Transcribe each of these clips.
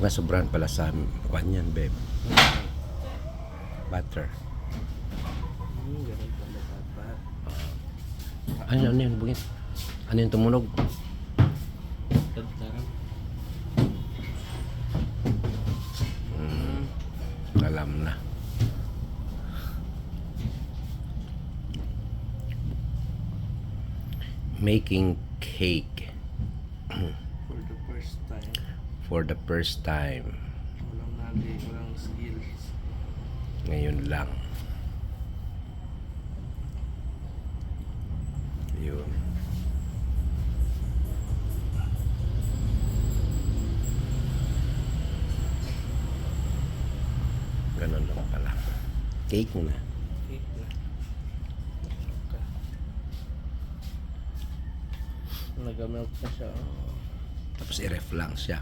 Pag nasobrahan pala sa kwan yan, babe. Butter. Ganun pala dapat. Ano yun, bungit? Ano yung tumunog? Tagtarang. Alam na. Making cake For the first time. for the first time. Walang knowledge, walang skills. Ngayon lang. Yun. Ganun lang pala. Cake na. Cake na. Nag-melt na siya. Tapos i-ref lang siya.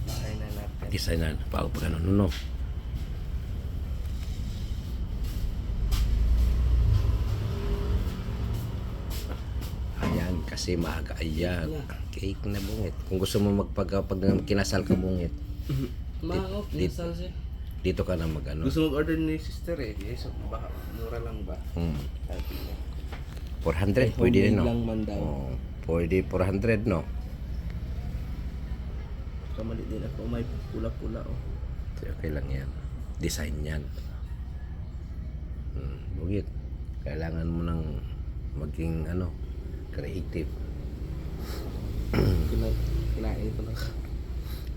Bahay na natin. Design na. Pag ganun, no? Ayan, kasi maaga. Ayan. Cake na bungit. Kung gusto mo pag kinasal ka bungit, Maot, Dit- nisal siya. dito ka na mag-ano. Gusto mag-order ni sister eh. So, baka mura lang ba? Hmm. Sabi niya. 400, pwede rin, no? Lang man daw. Oh, pwede 400, no? Kamali din ako. May pula-pula oh. Okay lang yan. Design yan. Bugit. Kailangan mo nang maging, creative. Kinain ko na.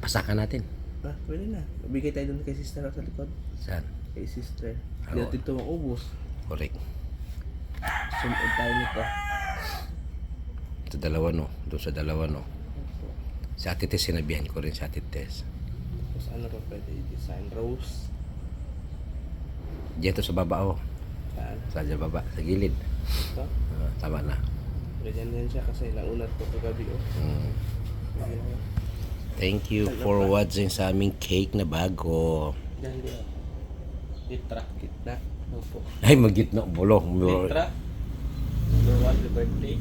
Pasakan natin. Pwede na. Bigay tayo doon kay sister sa likod. Saan? Kay sister. Oo. Hindi natin ito maubos. Correct. Sunod tayo nito. Sa dalawa, no? Doon sa dalawa, no? Sa Ate Tess, sinabihan ko rin sa Ate Tess. Tapos ano pa pwede i-design? Rose. Diyan to sa baba, oh. Saan? Sa baba, sa gilid. Ito. Tama na. Ganyan yan siya kasi naunat ko kagabi oh. Pwede na yan. Thank you for watching sa aming cake na bago. Yan din. Litra. Gitna. Opo. Ay, magitna. Bulong. Litra. For what the birthday?